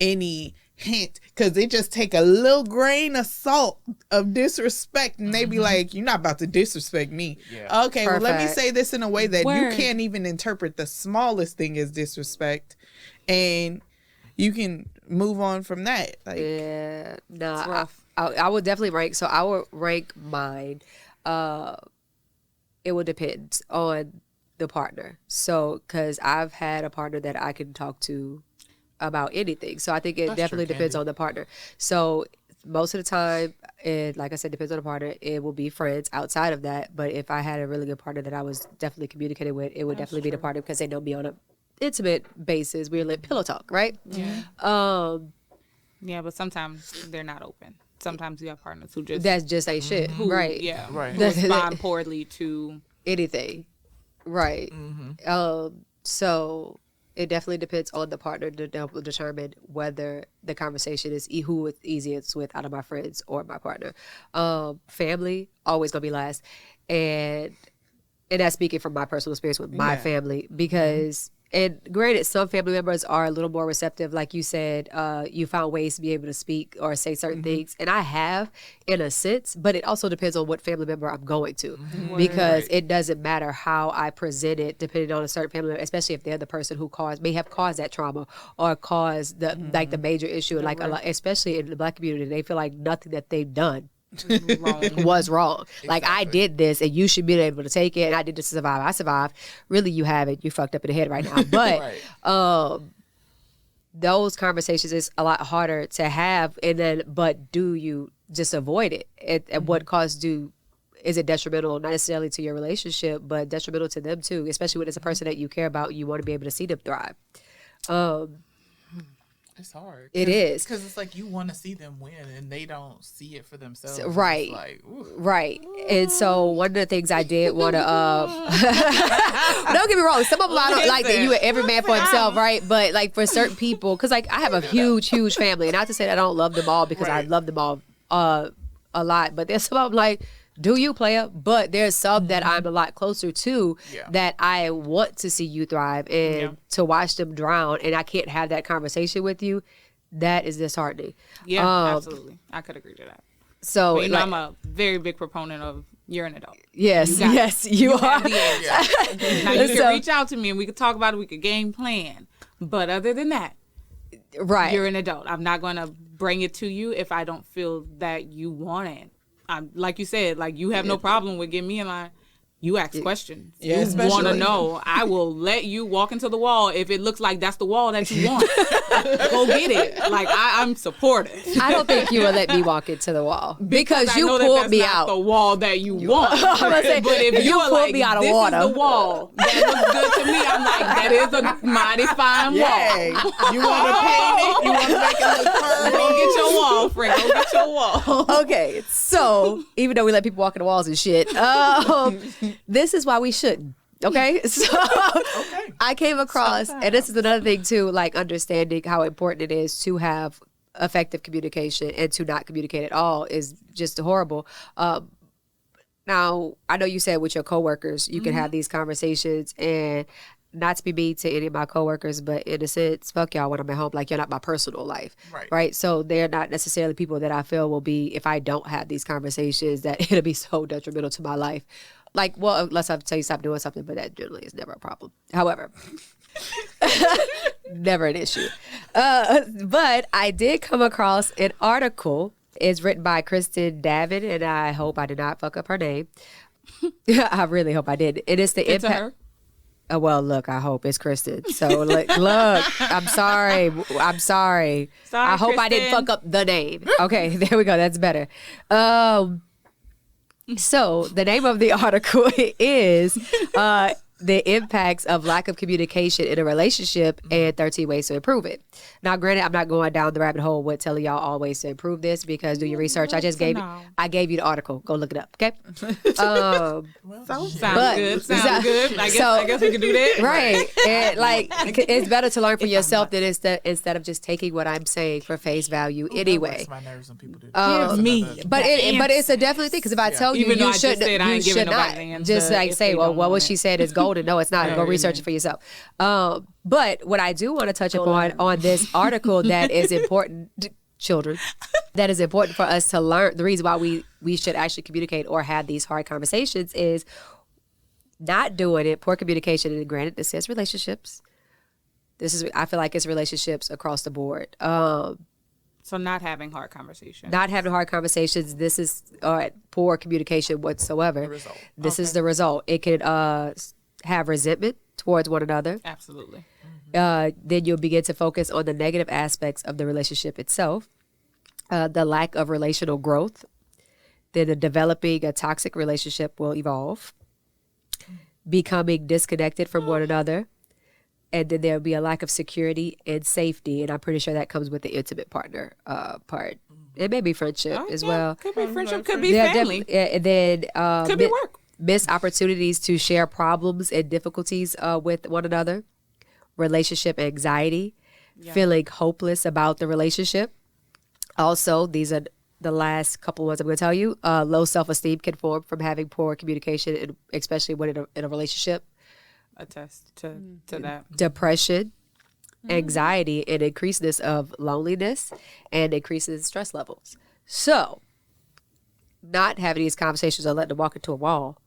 any hint, because they just take a little grain of salt of disrespect and they be like, you're not about to disrespect me. Yeah. Okay, Perfect. Well, let me say this in a way that you can't even interpret the smallest thing as disrespect, and you can move on from that. Like, yeah, no, I would definitely rank. So I would rank mine. It would depend on the partner. So, because I've had a partner that I can talk to about anything. So I think it definitely depends on the partner. So most of the time, it, like I said, depends on the partner. It will be friends outside of that. But if I had a really good partner that I was definitely communicating with, it would definitely be the partner because they know me on a intimate basis. We're like pillow talk, right? Yeah. Yeah, but sometimes they're not open. Sometimes you have partners who just that just ain't shit, right? Yeah, right. Respond poorly to anything, right? So it definitely depends on the partner to determine whether the conversation is who it's easiest with out of my friends or my partner. Family always gonna be last, and that's speaking from my personal experience with my family because. And granted, some family members are a little more receptive. Like you said, you found ways to be able to speak or say certain things. And I have, in a sense, but it also depends on what family member I'm going to. Because it doesn't matter how I present it, depending on a certain family member, especially if they're the person who may have caused that trauma or caused the like the major issue. Like especially in the Black community, they feel like nothing that they've done was wrong. Like, I did this and you should be able to take it, and I did this to survive. I survived. Really, you haven't. You fucked up in the head right now. But those conversations is a lot harder to have. And then, but do you just avoid it? At what cost is it detrimental, not necessarily to your relationship, but detrimental to them too, especially when it's a person that you care about, you want to be able to see them thrive. It's hard. It is. Because it's like you want to see them win and they don't see it for themselves. So, right. It's like, right. And so one of the things I did want to, don't get me wrong, some of them I don't like that you every man for himself, right? But like for certain people, because like I have a huge family. And not to say that I don't love them all, because I love them all a lot. But there's some of them like, do you, player? But there's some that I'm a lot closer to that I want to see you thrive and to watch them drown, and I can't have that conversation with you. That is disheartening. Yeah, absolutely. I could agree to that. So but, I'm a very big proponent of you're an adult. Yes, you are. Now you can reach out to me and we could talk about it. We could game plan. But other than that, you're an adult. I'm not going to bring it to you if I don't feel that you want it. Like you said, like you have no problem with getting me in line. You ask questions. Yeah, you want to know. I will let you walk into the wall if it looks like that's the wall that you want. Go get it. Like I'm supportive. I don't think you will let me walk into the wall because you pulled me out. The wall that you want. Say, but if you pulled like, me out of this water, is the wall that looks good to me. I'm like, that is a mighty fine wall. You want to paint it? You want to make it look perfect? Go get your wall, friend. Go get your wall. Okay, so even though we let people walk in the walls and shit. This is why we shouldn't. Okay, so I came across, and this is another thing too, like understanding how important it is to have effective communication and to not communicate at all is just horrible. Now, I know you said with your coworkers, you can have these conversations, and not to be mean to any of my coworkers, but in a sense, fuck y'all when I'm at home. Like, you're not my personal life, right? So they're not necessarily people that I feel will be, if I don't have these conversations, that it'll be so detrimental to my life. Like, well, unless I tell you stop doing something, but that generally is never a problem. However, never an issue. But I did come across an article. It's written by Kristen Davin, and I hope I did not fuck up her name. I really hope I did. It is the impact. Her? Well, look, I hope it's Kristen. So look, I'm sorry. Sorry, I hope Kristen. I didn't fuck up the name. Okay, there we go. That's better. So the name of the article is the impacts of lack of communication in a relationship and 13 ways to improve it. Now, granted, I'm not going down the rabbit hole with telling y'all all ways to improve this because do your research. I gave you the article. Go look it up, okay? Sounds good. Sounds good. I guess we can do that. Right. And like it's better to learn for yourself than instead of just taking what I'm saying for face value anyway. My nerves when people do But it's a definitely thing because if I tell you, you should not just like say, well, what she said is golden. No, it's not. Go research it for yourself. But what I do want to touch upon on this article that is important, children, that is important for us to learn. The reason why we should actually communicate or have these hard conversations is not doing it, poor communication. And granted, this says relationships. I feel like it's relationships across the board. So not having hard conversations. Not having hard conversations. This is poor communication whatsoever. This is the result. It could have resentment towards one another. Absolutely. Then you'll begin to focus on the negative aspects of the relationship itself. The lack of relational growth. Then developing a toxic relationship will evolve. Becoming disconnected from one another. And then there'll be a lack of security and safety. And I'm pretty sure that comes with the intimate partner part. It may be friendship as well. Could be friendship, could be family. And then could be work. Missed opportunities to share problems and difficulties with one another. Relationship anxiety. Feeling hopeless about the relationship. Also, these are the last couple ones I'm going to tell you. Low self-esteem can form from having poor communication, and especially when in a relationship. Attest to that. Depression, anxiety, and increasedness of loneliness, and increases stress levels. So, not having these conversations or letting them walk into a wall.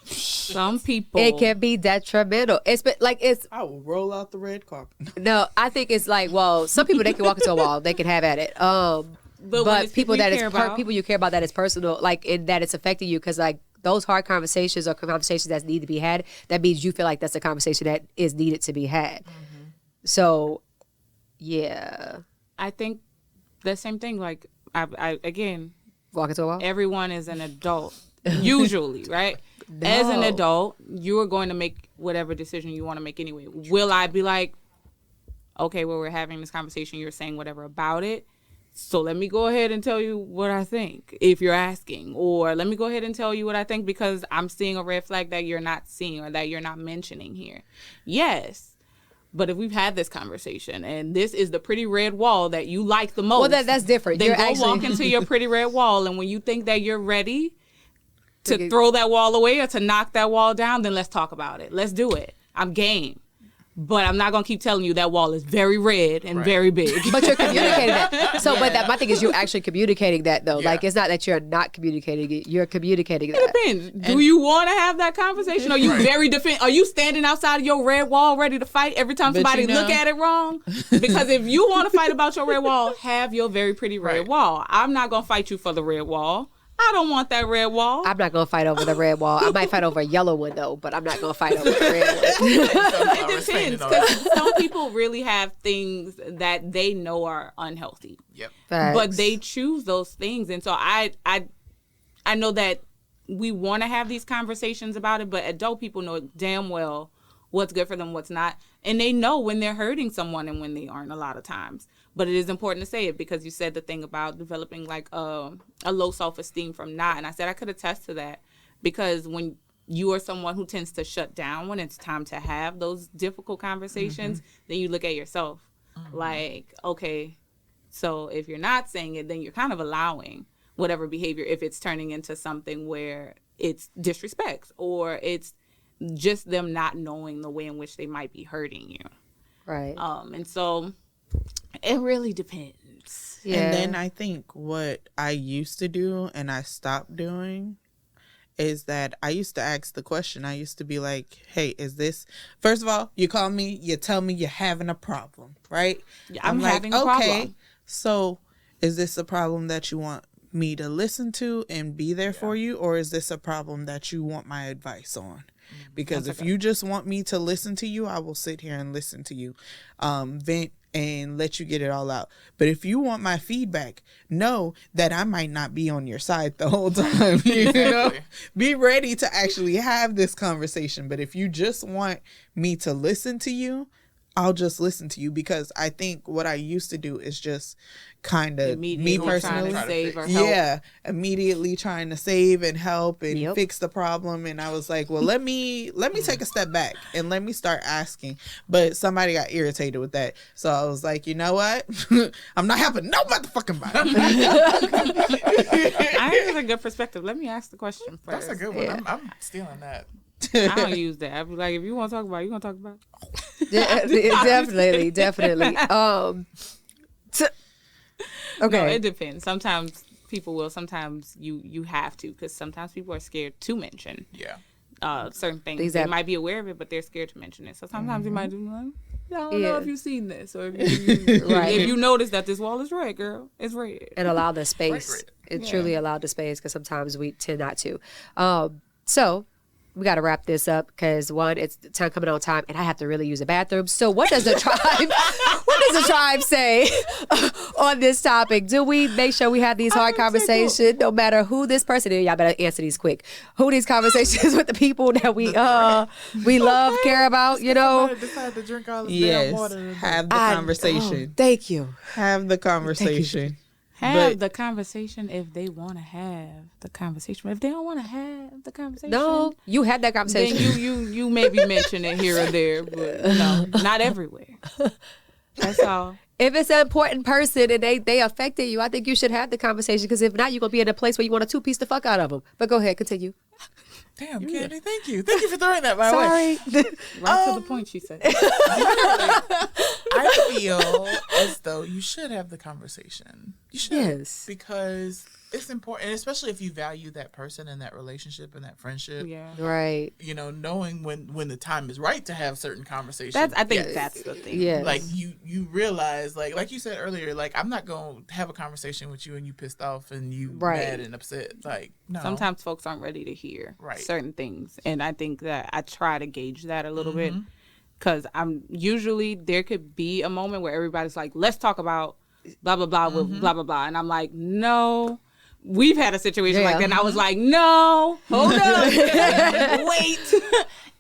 Some people, it can be detrimental. I will roll out the red carpet. No, I think it's like, well, some people they can walk into a wall, they can have at it. But people people you care about that is personal, like in that it's affecting you because like those hard conversations or conversations that need to be had, that means you feel like that's a conversation that is needed to be had. So, yeah. I think the same thing, like, I again, walk into a wall? Everyone is an adult, usually, right? No. As an adult, you are going to make whatever decision you want to make anyway. Will I be like, okay, well, we're having this conversation, you're saying whatever about it, so let me go ahead and tell you what I think, if you're asking. Or let me go ahead and tell you what I think because I'm seeing a red flag that you're not seeing or that you're not mentioning here. Yes. But if we've had this conversation and this is the pretty red wall that you like the most. Well, that's different. Then walk into your pretty red wall. And when you think that you're ready to throw that wall away or to knock that wall down, then let's talk about it. Let's do it. I'm game. But I'm not going to keep telling you that wall is very red and very big. But you're communicating that. So, my thing is you're actually communicating that, though. Yeah. Like, it's not that you're not communicating it. You're communicating that. It depends. Do you want to have that conversation? Are you very Are you standing outside of your red wall ready to fight every time somebody look at it wrong? Because if you want to fight about your red wall, have your very pretty red wall. I'm not going to fight you for the red wall. I don't want that red wall. I'm not going to fight over the red wall. I might fight over a yellow one, though, but I'm not going to fight over the red one. It depends, because some people really have things that they know are unhealthy. Yep. Facts. But they choose those things. And so I know that we want to have these conversations about it, but adult people know damn well what's good for them, what's not. And they know when they're hurting someone and when they aren't a lot of times. But it is important to say it because you said the thing about developing like a low self-esteem from not. And I said I could attest to that because when you are someone who tends to shut down when it's time to have those difficult conversations, then you look at yourself like, okay, so if you're not saying it, then you're kind of allowing whatever behavior if it's turning into something where it's disrespect or it's just them not knowing the way in which they might be hurting you. Right. And so it really depends. Yeah. And then I think what I used to do and I stopped doing is that I used to ask the question. I used to be like, hey, is this, first of all, you call me, you tell me you're having a problem, right? Yeah, I'm having a problem. Okay, so is this a problem that you want me to listen to and be there for you? Or is this a problem that you want my advice on? Because if you just want me to listen to you, I will sit here and listen to you. Vent and let you get it all out. But if you want my feedback, know that I might not be on your side the whole time. You know? Be ready to actually have this conversation. But if you just want me to listen to you, I'll just listen to you, because I think what I used to do is just kind of me personally, immediately trying to save and help and fix the problem. And I was like, well, let me take a step back and let me start asking. But somebody got irritated with that, so I was like, you know what? I'm not helping no motherfucking body. I think it's a good perspective. Let me ask the question first. That's a good one. Yeah. I'm stealing that. I don't use that. I'd be like, if you want to talk about it, you want to talk about it. Definitely. Okay. No, it depends. Sometimes people will. Sometimes you have to, because sometimes people are scared to mention certain things. Exactly. They might be aware of it, but they're scared to mention it. So sometimes you might do like, I don't know if you've seen this, or if you notice that this wall is red, girl. It's red. And allow the space. It truly allowed the space, because sometimes we tend not to. So we got to wrap this up, because one, it's time coming on time, and I have to really use the bathroom. So what does the tribe say on this topic? Do we make sure we have these hard conversations, no matter who this person is? Y'all better answer these quick. Who these conversations with the people that we love, care about, you know? Decide to drink all this damn water. Have the conversation. Thank you. Have the conversation. Have the conversation if they want to have the conversation. But if they don't want to have the conversation, no, you had that conversation. Then you maybe mention it here or there, but no, not everywhere. That's all. If it's an important person and they affected you, I think you should have the conversation, because if not, you're going to be in a place where you want to two-piece the fuck out of them. But go ahead, continue. Damn, Candy, thank you. Thank you for throwing that my way. Right to the point, she said. I feel as though you should have the conversation. You should. Yes. Because it's important, especially if you value that person and that relationship and that friendship. Yeah. Right. You know, knowing when the time is right to have certain conversations. I think that's the thing. Yeah. Like you realize, like you said earlier, like, I'm not going to have a conversation with you and you pissed off and you mad and upset. Like, no. Sometimes folks aren't ready to hear certain things. And I think that I try to gauge that a little bit, because there could be a moment where everybody's like, let's talk about blah, blah, blah, with blah, blah, blah. And I'm like, no. We've had a situation like that, and I was like, no, hold up, wait.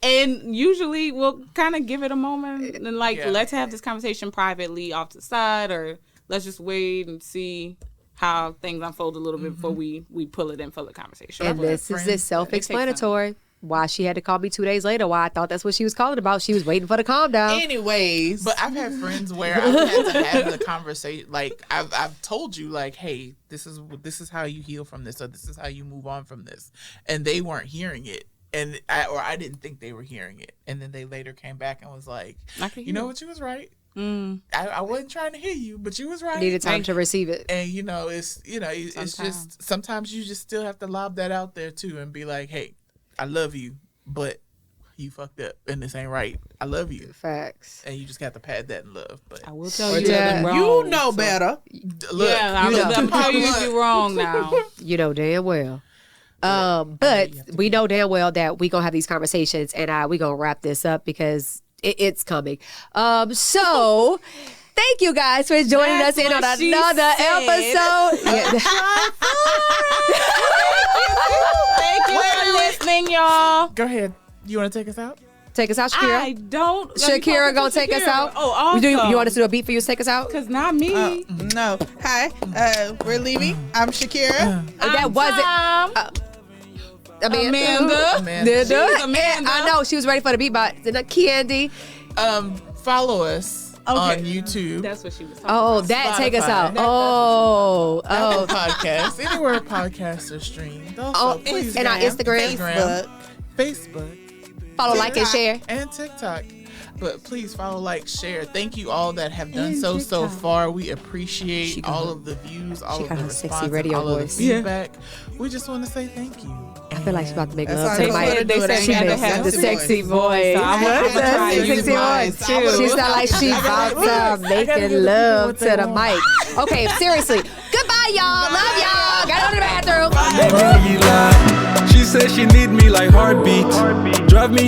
And usually we'll kind of give it a moment and let's have this conversation privately off to the side, or let's just wait and see how things unfold a little bit before we pull it in for the conversation. And this is self-explanatory. Why she had to call me 2 days later, why I thought that's what she was calling about. She was waiting for the calm down. Anyways. But I've had friends where I've had to have the conversation. Like, I've told you, like, hey, this is how you heal from this, or this is how you move on from this. And they weren't hearing it. And I didn't think they were hearing it. And then they later came back and was like, you know what, you was right. I wasn't trying to hear you, but you was right. Needed time to receive it. And it's just sometimes you just still have to lob that out there too, and be like, hey, I love you, but you fucked up and this ain't right. I love you. Facts. And you just got to pad that in love. But I will tell you wrong, you know better. Look, I'm tell you if you're wrong now. You know damn well. But we know damn well that we gonna have these conversations, and we gonna wrap this up because it's coming. So thank you guys for joining us in on another episode. Thank you for listening, y'all. Go ahead. You want to take us out? Take us out, Shakira. I don't. Shakira gonna take us out. Oh, awesome. You want us to do a beat for you to take us out? Cause not me. No. Hi. We're leaving. I'm Shakira. That wasn't. Amanda. She's Amanda. I know she was ready for the beat, but Candy. Follow us on YouTube. That's what she was talking about. That Spotify. take us out. Apple Podcasts. Anywhere podcasts are streamed. Also, please. And our Instagram. Facebook. Follow, TikTok, like, and share. And TikTok. But please follow, like, share. Thank you all that have done so far. We appreciate all of the views, all of the response, sexy radio all voice. of the feedback. We just want to say thank you. I feel like she's about to make love to the mic. They said she had to have the sexy voice. Sexy voice. She sound like she about to making love to the mic. Okay, seriously. Goodbye, y'all. Love y'all. Got to the bathroom. She said she need me like heartbeat. Drive me